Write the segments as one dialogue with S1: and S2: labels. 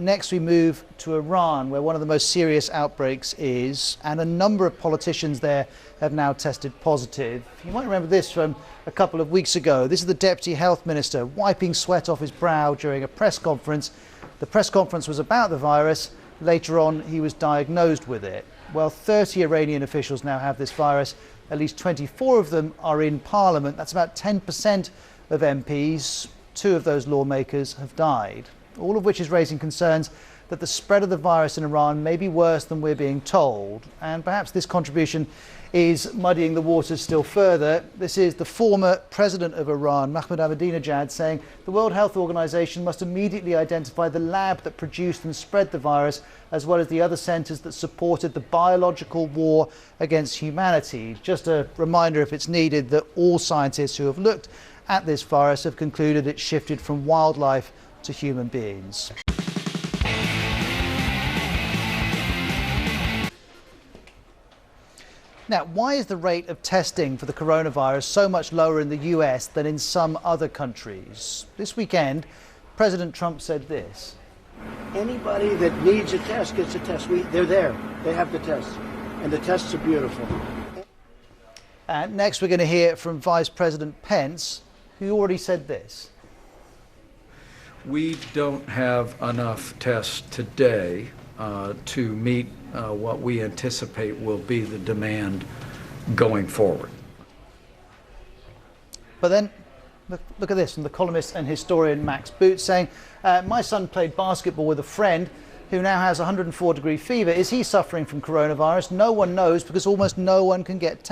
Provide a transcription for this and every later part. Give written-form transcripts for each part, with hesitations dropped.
S1: Next we move to Iran, where one of the most serious outbreaks is, and a number of politicians there have now tested positive. You might remember this from a couple of weeks ago. This is the Deputy Health Minister wiping sweat off his brow during a press conference. The press conference was about the virus. Later on, he was diagnosed with it. Well, 30 Iranian officials now have this virus. At least 24 of them are in Parliament. That's about 10% of MPs. 2 of those lawmakers have died. All of which is raising concerns that the spread of the virus in Iran may be worse than we're being told. And perhaps this contribution is muddying the waters still further. This is the former president of Iran, Ahmadinejad, saying the World Health Organization must immediately identify the lab that produced and spread the virus, as well as the other centers that supported the biological war against humanity. Just a reminder, if it's needed, that all scientists who have looked at this virus have concluded it shifted from wildlife to human beings. Now, why is the rate of testing for the coronavirus so much lower in the US than in some other countries? This weekend, President Trump said this.
S2: Anybody that needs a test gets a test. They're there. They have the tests. And the tests are beautiful.
S1: And next we're going to hear from Vice President Pence, who already said this.
S3: We don't have enough tests today to meet what we anticipate will be the demand going forward.
S1: But then, look at this from the columnist and historian Max Boot saying, my son played basketball with a friend who now has 104-degree fever. Is he suffering from coronavirus? No one knows, because almost no one can get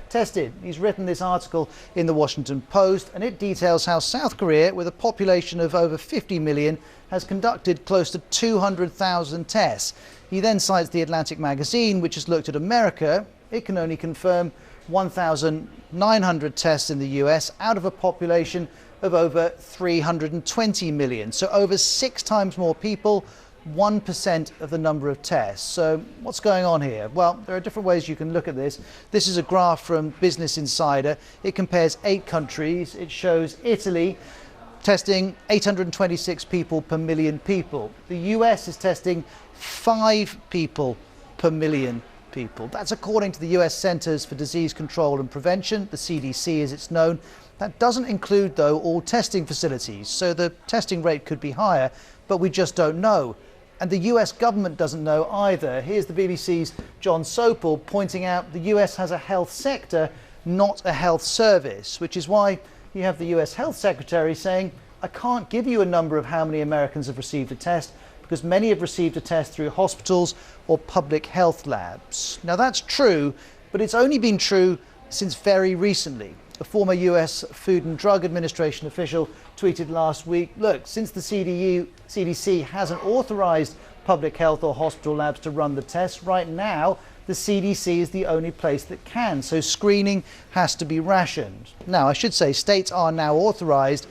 S1: tested. He's written this article in the Washington Post, and it details how South Korea, with a population of over 50 million, has conducted close to 200,000 tests. He then cites the Atlantic magazine, which has looked at America. It can only confirm 1,900 tests in the US out of a population of over 320 million. So over 6 times more people, 1% of the number of tests. So what's going on here? Well, there are different ways you can look at this. This is a graph from Business Insider. It compares 8 countries. It shows Italy testing 826 people per million people. The US is testing 5 people per million people. That's according to the US Centers for Disease Control and Prevention, the CDC as it's known. That doesn't include, though, all testing facilities. So the testing rate could be higher, but we just don't know. And the US government doesn't know either. Here's the BBC's John Sopel pointing out the US has a health sector, not a health service, which is why you have the US Health Secretary saying, I can't give you a number of how many Americans have received a test, because many have received a test through hospitals or public health labs. Now that's true, but it's only been true since very recently. A former US Food and Drug Administration official tweeted last week, look, since the CDC hasn't authorized public health or hospital labs to run the tests, right now the CDC is the only place that can, so screening has to be rationed. Now, I should say states are now authorized,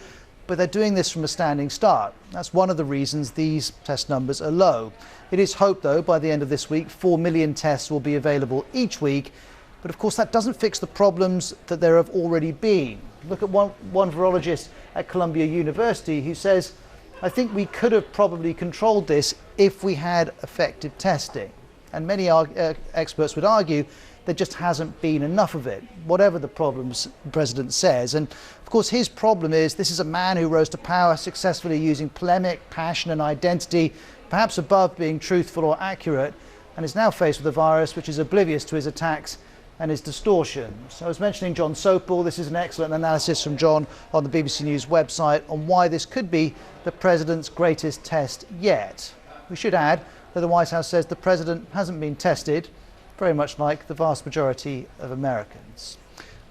S1: but they're doing this from a standing start. That's one of the reasons these test numbers are low. It is hoped, though, by the end of this week, 4 million tests will be available each week. But of course, that doesn't fix the problems that there have already been. Look at one virologist at Columbia University who says, I think we could have probably controlled this if we had effective testing. And many experts would argue there just hasn't been enough of it, whatever the problems the president says. And of course, his problem is this is a man who rose to power successfully using polemic, passion and identity, perhaps above being truthful or accurate, and is now faced with a virus which is oblivious to his attacks and his distortion. So I was mentioning John Sopel. This is an excellent analysis from John on the BBC News website on why this could be the president's greatest test yet. We should add that the White House says the president hasn't been tested, very much like the vast majority of Americans.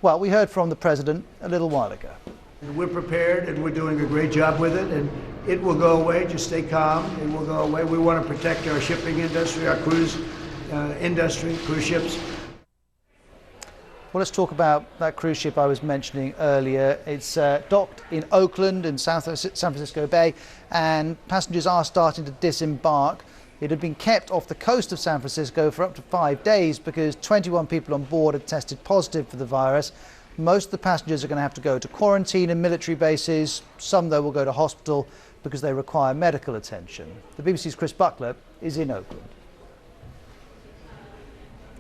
S1: Well, we heard from the president a little while ago.
S2: We're prepared and we're doing a great job with it, and it will go away. Just stay calm. It will go away. We want to protect our shipping industry, our cruise industry, cruise ships.
S1: Well, let's talk about that cruise ship I was mentioning earlier. It's docked in Oakland in San Francisco Bay, and passengers are starting to disembark. It had been kept off the coast of San Francisco for up to 5 days because 21 people on board had tested positive for the virus. Most of the passengers are going to have to go to quarantine in military bases. Some, though, will go to hospital because they require medical attention. The BBC's Chris Buckler is in Oakland.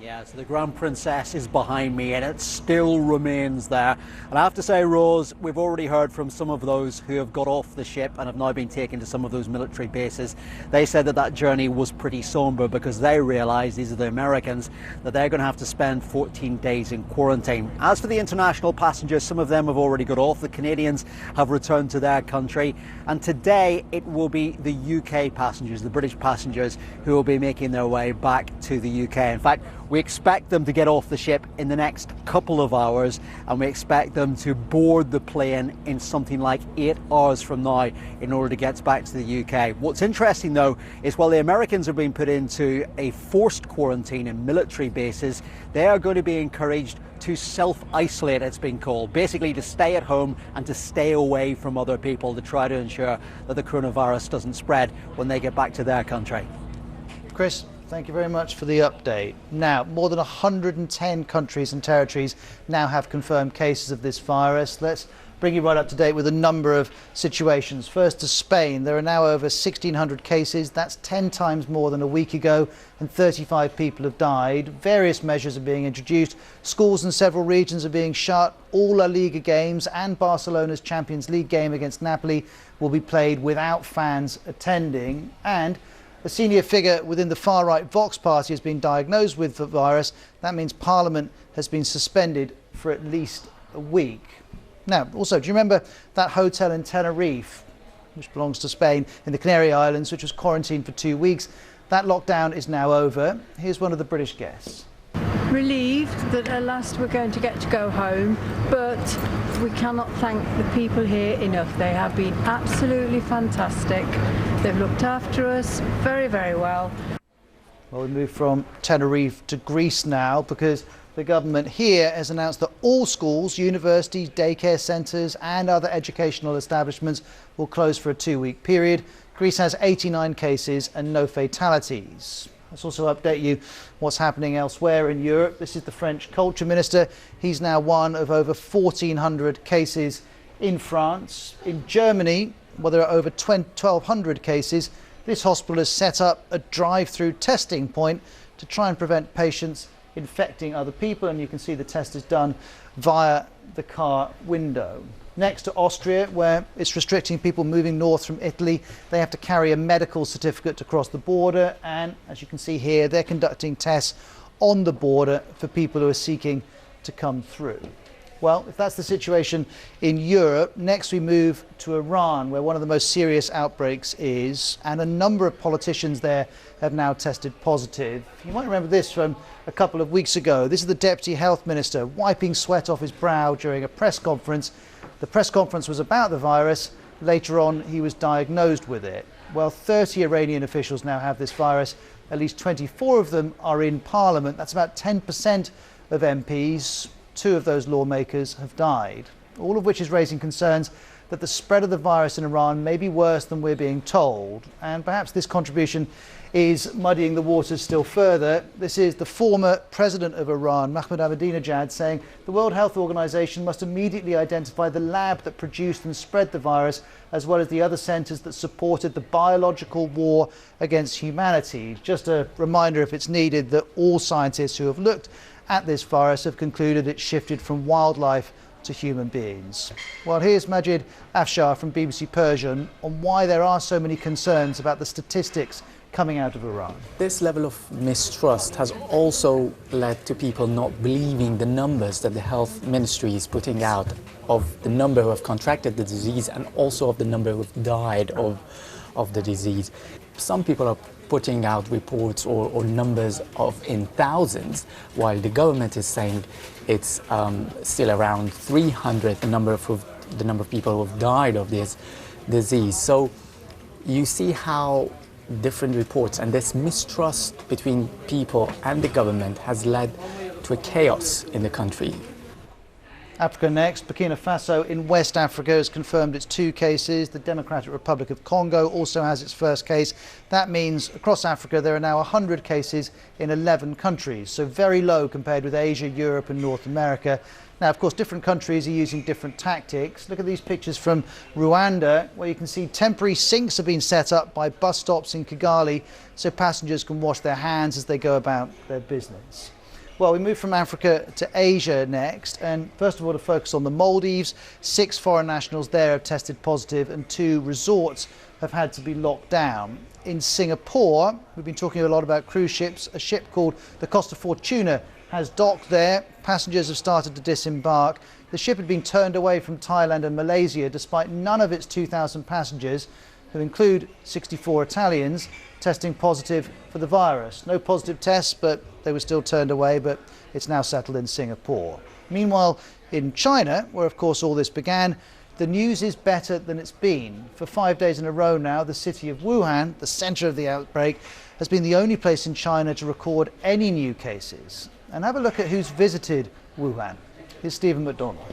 S4: Yeah, so the Grand Princess is behind me and it still remains there. And I have to say, Rose, we've already heard from some of those who have got off the ship and have now been taken to some of those military bases. They said that that journey was pretty somber because they realised, these are the Americans, that they're going to have to spend 14 days in quarantine. As for the international passengers, some of them have already got off. The Canadians have returned to their country. And today it will be the UK passengers, the British passengers, who will be making their way back to the UK. In fact, we expect them to get off the ship in the next couple of hours, and we expect them to board the plane in something like 8 hours from now in order to get back to the UK. What's interesting though is while the Americans are being put into a forced quarantine in military bases, they are going to be encouraged to self-isolate, it's been called, basically to stay at home and to stay away from other people to try to ensure that the coronavirus doesn't spread when they get back to their country.
S1: Chris, thank you very much for the update. Now, more than 110 countries and territories now have confirmed cases of this virus. Let's bring you right up to date with a number of situations. First to Spain. There are now over 1,600 cases. That's 10 times more than a week ago, and 35 people have died. Various measures are being introduced. Schools in several regions are being shut. All La Liga games and Barcelona's Champions League game against Napoli will be played without fans attending. And a senior figure within the far-right Vox party has been diagnosed with the virus. That means Parliament has been suspended for at least a week. Now, also, do you remember that hotel in Tenerife, which belongs to Spain, in the Canary Islands, which was quarantined for 2 weeks? That lockdown is now over. Here's one of the British guests.
S5: Relieved that at last we're going to get to go home, but we cannot thank the people here enough. They have been absolutely fantastic. They've looked after us very, very well.
S1: Well, we move from Tenerife to Greece now because the government here has announced that all schools, universities, daycare centres and other educational establishments will close for a 2-week period. Greece has 89 cases and no fatalities. Let's also update you what's happening elsewhere in Europe. This is the French culture minister. He's now one of over 1,400 cases in France. In Germany, well, there are over 1,200 cases. This hospital has set up a drive-through testing point to try and prevent patients infecting other people, and you can see the test is done via the car window. Next to Austria, where it's restricting people moving north from Italy. They have to carry a medical certificate to cross the border, and as you can see here, they're conducting tests on the border for people who are seeking to come through. Well, if that's the situation in Europe, next we move to Iran, where one of the most serious outbreaks is, and a number of politicians there have now tested positive. You might remember this from a couple of weeks ago. This is the Deputy Health Minister wiping sweat off his brow during a press conference. The press conference was about the virus. Later on, he was diagnosed with it. Well, 30 Iranian officials now have this virus. At least 24 of them are in Parliament. That's about 10% of MPs. 2 of those lawmakers have died, all of which is raising concerns that the spread of the virus in Iran may be worse than we're being told. And perhaps this contribution is muddying the waters still further. This is the former president of Iran, Mahmoud Ahmadinejad, saying the World Health Organization must immediately identify the lab that produced and spread the virus, as well as the other centers that supported the biological war against humanity. Just a reminder, if it's needed, that all scientists who have looked at this virus have concluded it shifted from wildlife to human beings. Well, here's Majid Afshar from BBC Persian on why there are so many concerns about the statistics coming out of Iran.
S6: This level of mistrust has also led to people not believing the numbers that the health ministry is putting out of the number who have contracted the disease and also of the number who have died of the disease. Some people are putting out reports or numbers of in thousands, while the government is saying it's still around 300, the number of people who have died of this disease. So you see how different reports and this mistrust between people and the government has led to a chaos in the country.
S1: Africa next. Burkina Faso in West Africa has confirmed its 2 cases. The Democratic Republic of Congo also has its first case. That means across Africa there are now 100 cases in 11 countries, so very low compared with Asia, Europe and North America. Now, of course, different countries are using different tactics. Look at these pictures from Rwanda, where you can see temporary sinks have been set up by bus stops in Kigali so passengers can wash their hands as they go about their business. Well, we move from Africa to Asia next, and first of all to focus on the Maldives. 6 foreign nationals there have tested positive and 2 resorts have had to be locked down. In Singapore, we've been talking a lot about cruise ships. A ship called the Costa Fortuna has docked there. Passengers have started to disembark. The ship had been turned away from Thailand and Malaysia despite none of its 2,000 passengers, who include 64 Italians, testing positive for the virus. No positive tests, but they were still turned away, but it's now settled in Singapore. Meanwhile, in China, where of course all this began, the news is better than it's been. For 5 days in a row now, the city of Wuhan, the centre of the outbreak, has been the only place in China to record any new cases. And have a look at who's visited Wuhan. Here's Stephen McDonald.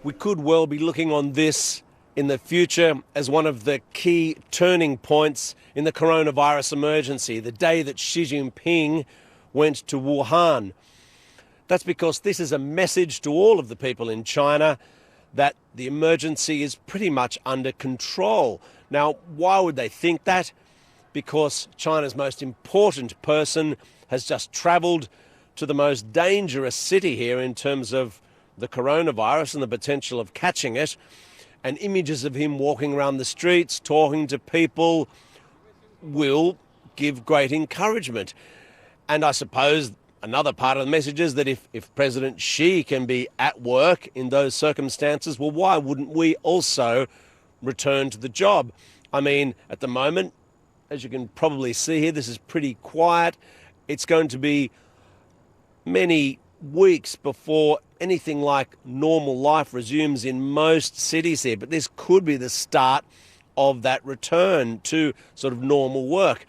S7: We could well be looking on this in the future as one of the key turning points in the coronavirus emergency, the day that Xi Jinping went to Wuhan. That's because this is a message to all of the people in China that the emergency is pretty much under control. Now, why would they think that? Because China's most important person has just travelled to the most dangerous city here in terms of the coronavirus and the potential of catching it. And images of him walking around the streets, talking to people, will give great encouragement. And I suppose another part of the message is that if President Xi can be at work in those circumstances, well, why wouldn't we also return to the job? I mean, at the moment, as you can probably see here, this is pretty quiet. It's going to be many weeks before anything like normal life resumes in most cities here, but this could be the start of that return to sort of normal work.